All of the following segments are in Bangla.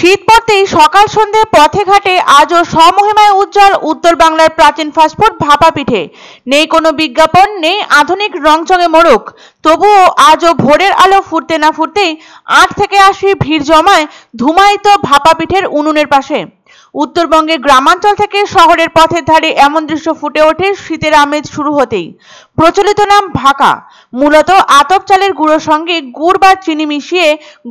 শীত পড়তেই সকাল সন্ধ্যে পথে ঘাটে আজও স্বমহিমায় উজ্জ্বল উত্তর বাংলার প্রাচীন ফাস্টফুড ভাপা পিঠে। নেই কোনো বিজ্ঞাপন, নেই আধুনিক রংচঙে মোড়ক, তবুও আজও ভোরের আলো ফুটতে না ফুটতেই 8 থেকে 80 ভিড় জমায় ধুমায়িত ভাপা পিঠের উনুনের পাশে। উত্তরবঙ্গের গ্রামাঞ্চল থেকে শহরের পথের ধারে এমন দৃশ্য ফুটে ওঠে শীতের আমেজ শুরু হতেই। প্রচলিত নাম ভাকা, মূলত আতপ চালের গুঁড়োর সঙ্গে গুড় বা চিনি মিশিয়ে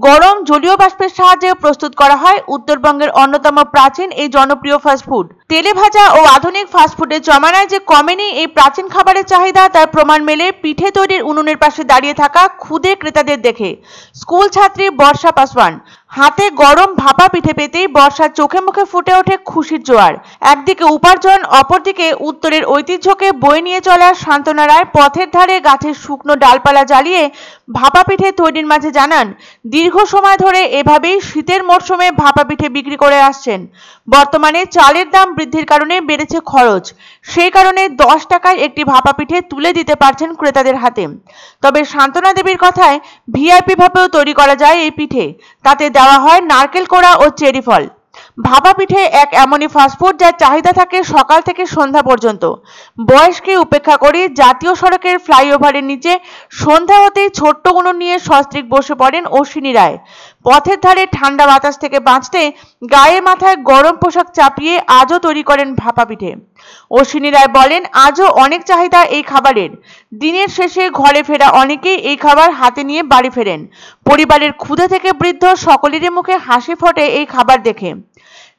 গরম জলীয় বাষ্পের সাহায্যে প্রস্তুত করা হয় উত্তরবঙ্গের অন্যতম প্রাচীন এই জনপ্রিয় ফাস্টফুড। তেলে ভাজা ও আধুনিক ফাস্টফুডের জমানায় যে কমেনি এই প্রাচীন খাবারের চাহিদা তার প্রমাণ মেলে পিঠে তৈরির উনুনের পাশে দাঁড়িয়ে থাকা ক্ষুদে ক্রেতাদের দেখে। স্কুল ছাত্রী বর্ষা পাসওয়ান হাতে গরম ভাপা পিঠে পেতেই বর্ষার চোখে মুখে ফুটে ওঠে খুশির জোয়ার। একদিকে উপার্জন, অপরদিকে উত্তরের ঐতিহ্যকে বয়ে নিয়ে চলা সান্ত্বনা রায় পথের ধারে গাছের শুকনো ডালপালা জ্বালিয়ে ভাপা পিঠে তৈরির মাঝে জানান, দীর্ঘ সময় ধরে এভাবেই শীতের মরশুমে ভাপা পিঠে বিক্রি করে আসছেন। বর্তমানে চালের দাম বৃদ্ধির কারণে বেড়েছে খরচ, সেই কারণে 10 টাকায় একটি ভাপা পিঠে তুলে দিতে পারছেন ক্রেতাদের হাতে। তবে সান্ত্বনা দেবীর কথায় ভিআইপি ভাবেও তৈরি করা যায় এই পিঠে, তাতে দেওয়া হয় নারকেল কোড়া ও চেরি ফল। ভাপা পিঠে এক এমনই ফাস্টফুড যার চাহিদা থাকে সকাল থেকে সন্ধ্যা পর্যন্ত। বয়সকে উপেক্ষা করে জাতীয় সড়কের ফ্লাইওভারের নিচে সন্ধ্যা হতেই ছোট্ট উনুন নিয়ে সস্ত্রীক বসে পড়েন অশ্বিনী রায়। পথের ধারে ঠান্ডা বাতাস থেকে বাঁচতে গায়ে মাথায় গরম পোশাক চাপিয়ে আজও তৈরি করেন ভাপা পিঠে। অশ্বিনী রায় বলেন, আজও অনেক চাহিদা এই খাবারের। দিনের শেষে ঘরে ফেরা অনেকেই এই খাবার হাতে নিয়ে বাড়ি ফেরেন। পরিবারের ক্ষুধা থেকে বৃদ্ধ সকলেরই মুখে হাসি ফোটে এই খাবার দেখে।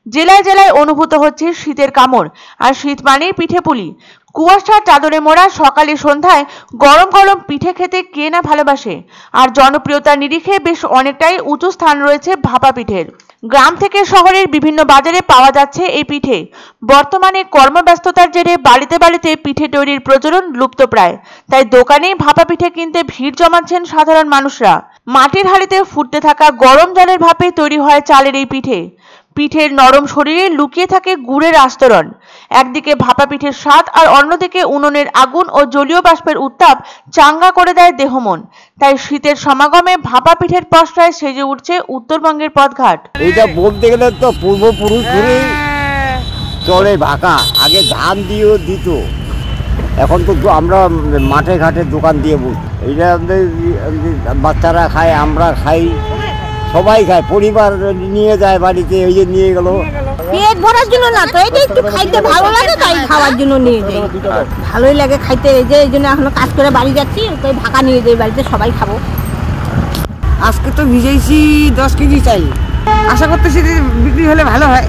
জেলায় জেলায় অনুভূত হচ্ছে শীতের কামড়, আর শীত মানেই পিঠে পুলি। কুয়াশার চাদরে মোড়া সকালে সন্ধ্যায় গরম গরম পিঠে খেতে কে না ভালোবাসে। আর জনপ্রিয়তার নিরিখে বেশ অনেকটাই উঁচু স্থান রয়েছে ভাপা পিঠের। গ্রাম থেকে শহরের বিভিন্ন বাজারে পাওয়া যাচ্ছে এই পিঠে। বর্তমানে কর্মব্যস্ততার জেরে বাড়িতে বাড়িতে পিঠে তৈরির প্রচলন লুপ্তপ্রায়, তাই দোকানেই ভাপা পিঠে কিনতে ভিড় জমাচ্ছেন সাধারণ মানুষরা। মাটির হাঁড়িতে ফুটতে থাকা গরম জলের ভাপে তৈরি হয় চালের এই পিঠে। পিঠের নরম শরীরে লুকিয়ে থাকে গুড়ের আস্তরণ। একদিকে ভাপা পিঠের স্বাদ, আর অন্যদিকে উনুনের আগুন ও জলীয় বাষ্পের উত্তাপ চাঙ্গা করে দেয় দেহ মন। তাই শীতের সমাগমে ভাপা পিঠের পসরায় সেজে উঠছে উত্তরবঙ্গের পথঘাট। এইটা বলতে গেলে তো পূর্বপুরুষ ধরেই চলে ভাকা। আগে ধান দিয়েও দিত, এখন তো আমরা মাঠে ঘাটে দোকান দিয়ে বসি। এইটা বাচ্চারা খায়, আমরা খাই, সবাই খায়, পরিবার নিয়ে যায় বাড়িতে। ওই যে নিয়ে গেল পেট ভরার জন্য না, তো এটা একটু খাইতে ভালো লাগে তাই খাওয়ার জন্য নিয়ে যাই। ভালোই লাগে খাইতে, এই জন্য এখনো কাজ করে বাড়ি যাচ্ছি, তাই ভাকা নিয়ে যাই বাড়িতে, সবাই খাবো। আজকে তো ভিজেছি 10 কেজি চাই, আশা করতেছি বিক্রি হলে ভালো হয়।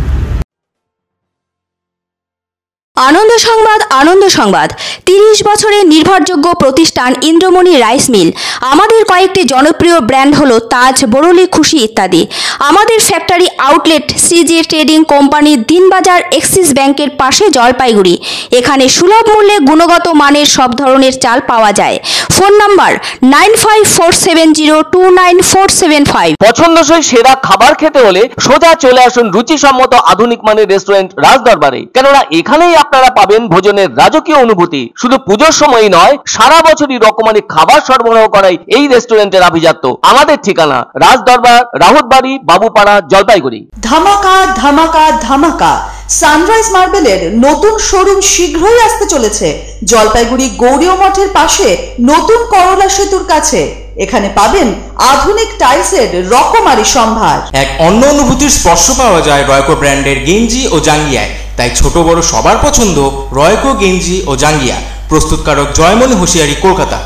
আনন্দ সংবাদ, আনন্দ সংবাদ। 30 বছরের নির্ভরযোগ্য প্রতিষ্ঠান ইন্দ্রমণি রাইস মিল। আমাদের কয়েকটি জনপ্রিয় ব্র্যান্ড হলো তাজ, বরলি, খুশি ইত্যাদি। আমাদের factory outlet CG trading company, Dinbazar, axis ব্যাংকের পাশে, জলপাইগুড়ি। এখানে সুলভ মূল্যে গুণগত মানের সব ধরনের চাল পাওয়া যায়। Phone number 9547029475। পছন্দসই সেরা খাবার খেতে হলে সোজা চলে আসুন রুচিসম্মত আধুনিক মানের রেস্টুরেন্ট রাজদরবারে। কেননা এখানেই আপনারা পাবেন ভোজনের রাজকীয় অনুভূতি। শুধু পুজোর সময়ই নয়, সারা বছরই রকমারি খাবার সরবরাহ করাই এই রেস্টুরেন্টের আভিজাত্য। আমাদের ঠিকানা রাজদরবার, রাহুতবাড়ি, বাবুপাড়া, জলপাইগুড়ি। ধামাকা ধামাকা ধামাকা! সানরাইজ মার্বেলের নতুন শোরুম শীঘ্রই আসতে চলেছে জলপাইগুড়ি গৌরীয় মঠের পাশে নতুন করলা সেতুর কাছে। এখানে পাবেন আধুনিক টাইলসের রকমারি সম্ভার। এক অন্য অনুভূতির স্পর্শ পাওয়া যায় রয়কো ব্র্যান্ডের গেঞ্জি ও জাঙ্গিয়ায়। তাই ছোট বড় সবার পছন্দ রয়কো গেঞ্জি ও জাঙ্গিয়া। প্রস্তুতকারক জয়মনি হোশিয়ারি, কলকাতা।